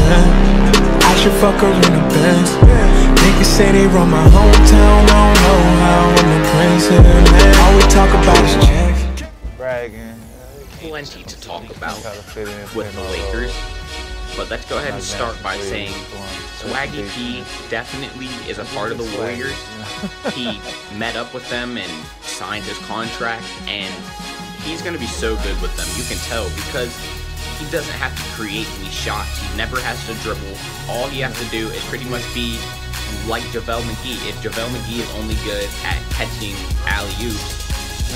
man. I should fuck her in the Benz. Niggas say they run my hometown, I don't know how. I'm the prince of the land. All we talk about is check. Bragging. Plenty to talk about with the Lakers, but let's go ahead and start by saying Swaggy P definitely is a part of the Warriors. He met up with them and signed his contract, and he's going to be so good with them. You can tell because he doesn't have to create any shots. He never has to dribble. All he has to do is pretty much be like JaVale McGee. If JaVale McGee is only good at catching alley-oops,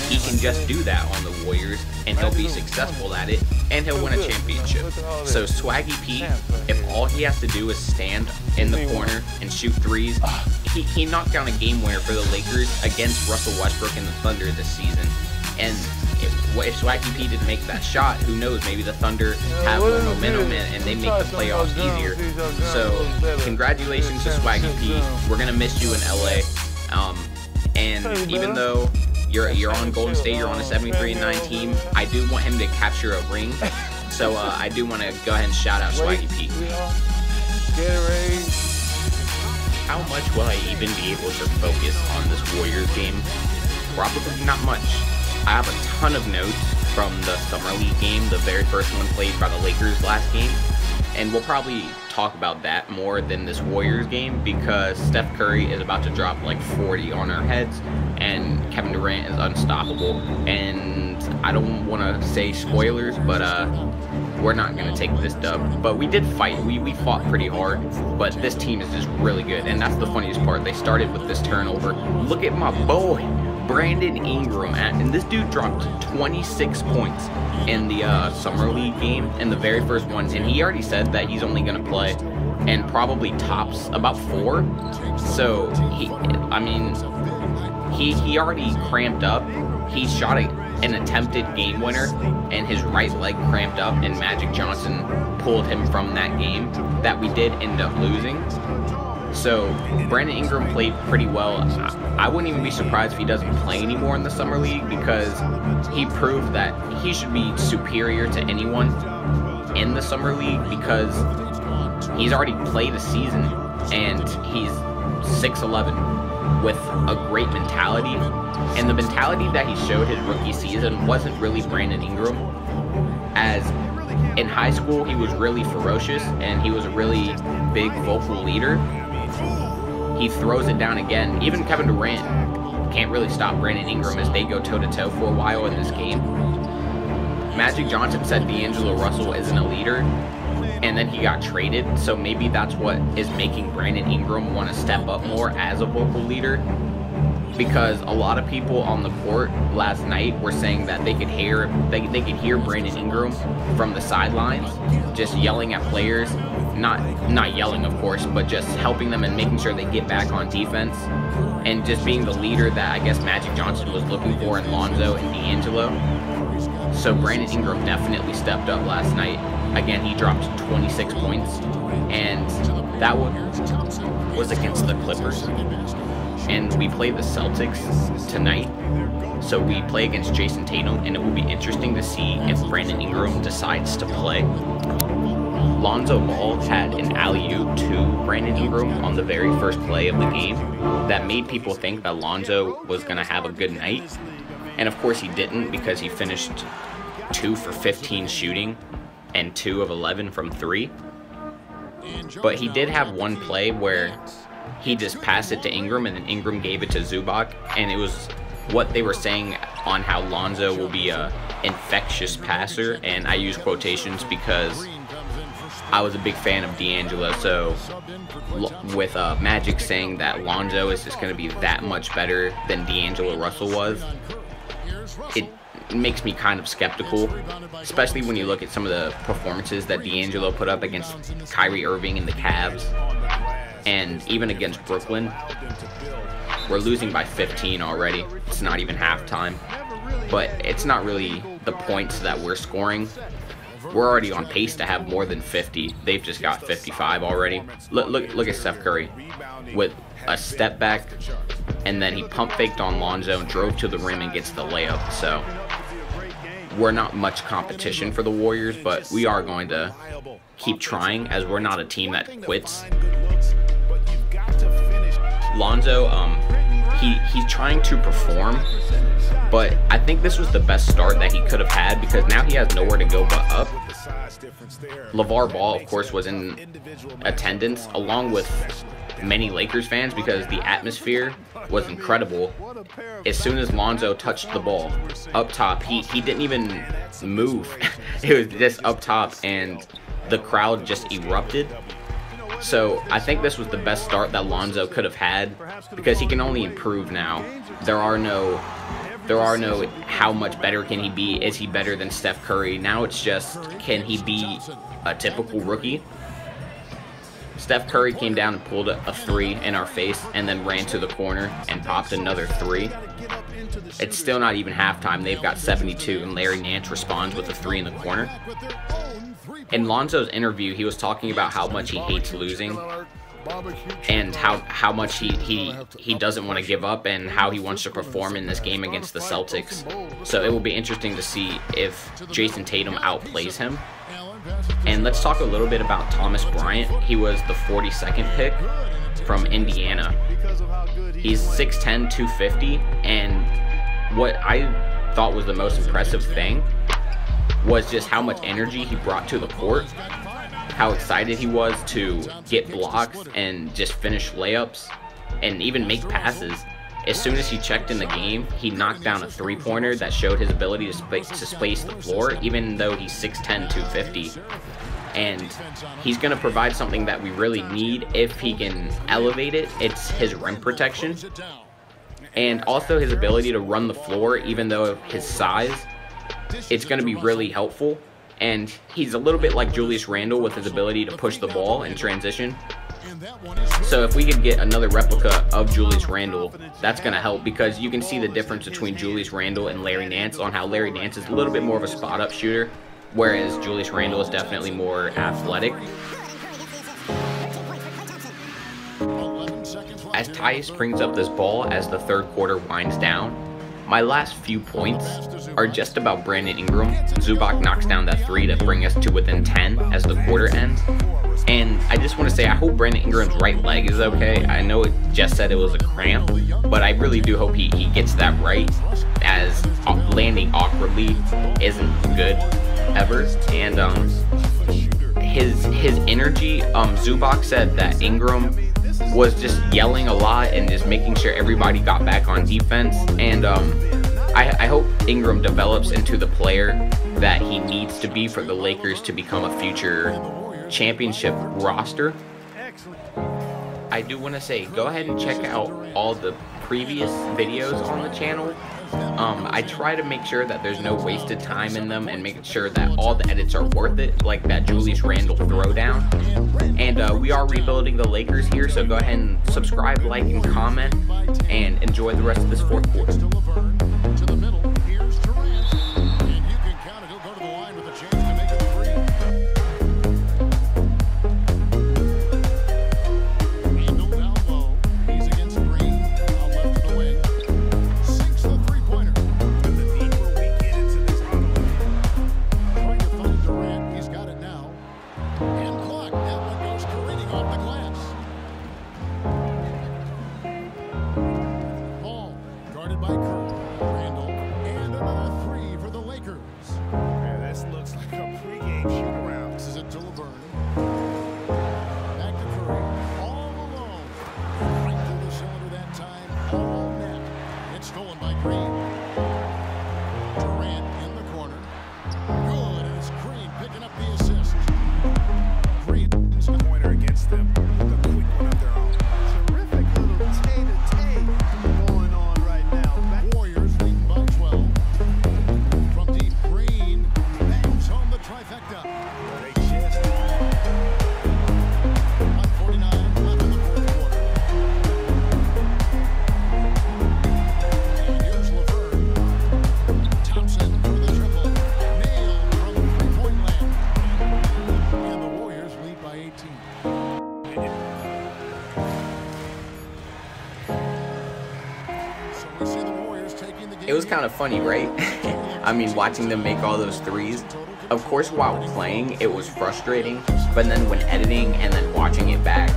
he can just do that on the Warriors, and he'll be successful at it, and he'll win a championship. So Swaggy P, if all he has to do is stand in the corner and shoot threes, he knocked down a game winner for the Lakers against Russell Westbrook and the Thunder this season. And if Swaggy P didn't make that shot, who knows, maybe the Thunder have more momentum and they make the playoffs easier. So congratulations to Swaggy P. We're going to miss you in LA. And even though you're on Golden State, you're on a 73-9 team, I do want him to capture a ring. So I do want to go ahead and shout out Swaggy P. How much will I even be able to focus on this Warriors game? Probably not much. I have a ton of notes from the Summer League game, the very first one played by the Lakers last game. And we'll probably talk about that more than this Warriors game because Steph Curry is about to drop like 40 on our heads and Kevin Durant is unstoppable. And I don't want to say spoilers, but we're not going to take this dub. But we did fight. We fought pretty hard, but this team is just really good. And that's the funniest part. They started with this turnover. Look at my boy, Brandon Ingram, and this dude dropped 26 points in the Summer League game in the very first one, and he already said that he's only going to play and probably tops about 4. So he already cramped up. He shot an attempted game winner and his right leg cramped up, and Magic Johnson pulled him from that game that we did end up losing. So Brandon Ingram played pretty well. I wouldn't even be surprised if he doesn't play anymore in the Summer League because he proved that he should be superior to anyone in the Summer League because he's already played a season and he's 6'11" with a great mentality. And the mentality that he showed his rookie season wasn't really Brandon Ingram. As in high school, he was really ferocious and he was a really big vocal leader. He throws it down again. Even Kevin Durant can't really stop Brandon Ingram as they go toe-to-toe for a while in this game. Magic Johnson said D'Angelo Russell isn't a leader, and then he got traded, so maybe that's what is making Brandon Ingram want to step up more as a vocal leader, because a lot of people on the court last night were saying that they could hear Brandon Ingram from the sidelines just yelling at players. Not yelling, of course, but just helping them and making sure they get back on defense and just being the leader that I guess Magic Johnson was looking for in Lonzo and D'Angelo. So Brandon Ingram definitely stepped up last night. Again, he dropped 26 points, and that was against the Clippers. And we play the Celtics tonight, so we play against Jason Tatum, and it will be interesting to see if Brandon Ingram decides to play. Lonzo Ball had an alley-oop to Brandon Ingram on the very first play of the game that made people think that Lonzo was going to have a good night. And of course he didn't, because he finished 2 for 15 shooting and 2 of 11 from 3. But he did have one play where he just passed it to Ingram and then Ingram gave it to Zubac, and it was what they were saying on how Lonzo will be a infectious passer, and I use quotations because I was a big fan of D'Angelo, so with Magic saying that Lonzo is just going to be that much better than D'Angelo Russell was, it makes me kind of skeptical, especially when you look at some of the performances that D'Angelo put up against Kyrie Irving and the Cavs, and even against Brooklyn. We're losing by 15 already. It's not even halftime, but it's not really the points that we're scoring. We're already on pace to have more than 50. They've just got 55 already. Look at Steph Curry with a step back, and then he pump faked on Lonzo and drove to the rim and gets the layup. So we're not much competition for the Warriors, but we are going to keep trying, as we're not a team that quits. Lonzo, he's trying to perform, but I think this was the best start that he could have had, because now he has nowhere to go but up. LeVar Ball, of course, was in attendance, along with many Lakers fans, because the atmosphere was incredible. As soon as Lonzo touched the ball up top, he didn't even move. It was just up top, and the crowd just erupted. So I think this was the best start that Lonzo could have had, because he can only improve now. There are no how much better can he be? Is he better than Steph Curry? Now it's just, can he be a typical rookie? Steph Curry came down and pulled a three in our face, and then ran to the corner and popped another three. It's still not even halftime. They've got 72, and Larry Nance responds with a three in the corner. In Lonzo's interview, he was talking about how much he hates losing, and how much he doesn't want to give up, and how he wants to perform in this game against the Celtics. So it will be interesting to see if Jason Tatum outplays him. And let's talk a little bit about Thomas Bryant. He was the 42nd pick from Indiana. He's 6'10", 250, and what I thought was the most impressive thing was just how much energy he brought to the court, how excited he was to get blocks and just finish layups and even make passes. As soon as he checked in the game, he knocked down a three-pointer that showed his ability to space the floor, even though he's 6'10", 250. And he's going to provide something that we really need if he can elevate it. It's his rim protection, and also his ability to run the floor, even though his size. It's going to be really helpful. And he's a little bit like Julius Randle with his ability to push the ball in transition. So if we could get another replica of Julius Randle, that's going to help, because you can see the difference between Julius Randle and Larry Nance on how Larry Nance is a little bit more of a spot-up shooter, whereas Julius Randle is definitely more athletic. As Tyus brings up this ball as the third quarter winds down, my last few points are just about Brandon Ingram. Zubac knocks down that three to bring us to within 10 as the quarter ends. And I just want to say, I hope Brandon Ingram's right leg is okay. I know it just said it was a cramp, but I really do hope he gets that right, as landing awkwardly isn't good ever. And his energy, Zubac said that Ingram was just yelling a lot and just making sure everybody got back on defense. And I hope Ingram develops into the player that he needs to be for the Lakers to become a future championship roster. I do want to say, go ahead and check out all the previous videos on the channel. I try to make sure that there's no wasted time in them, and making sure that all the edits are worth it, like that Julius Randle throwdown. And we are rebuilding the Lakers here, so go ahead and subscribe, like, and comment, and enjoy the rest of this fourth quarter. It was kind of funny, right? I mean, watching them make all those threes, of course, while playing, it was frustrating, but then when editing and then watching it back,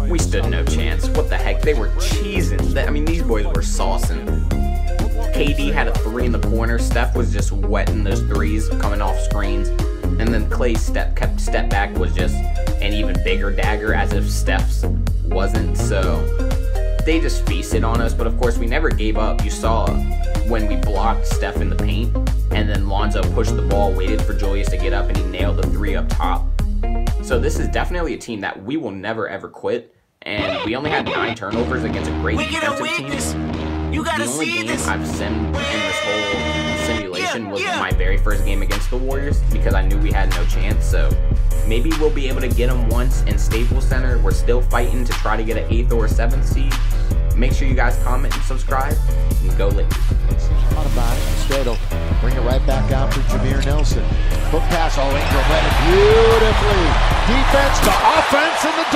we stood no chance. What the heck? They were cheesing. I mean, these boys were saucing. KD had a 3 in the corner. Steph was just wetting those threes coming off screens. And then Clay's step back was just an even bigger dagger, as if Steph's wasn't. So they just feasted on us. But of course, we never gave up. You saw when we blocked Steph in the paint, and then Lonzo pushed the ball, waited for Julius to get up, and he nailed the 3 up top. So this is definitely a team that we will never ever quit. And we only had 9 turnovers against a great defensive team. You gotta the only see game this. I've simmed in this whole simulation was my very first game against the Warriors, because I knew we had no chance. So maybe we'll be able to get them once in Staples Center. We're still fighting to try to get an 8th or 7th seed. Make sure you guys comment and subscribe, and go Lakers. Thought about it. Instead, he'll bring it right back out to Jameer Nelson. Hook pass, Ingram read it beautifully. Defense to offense in the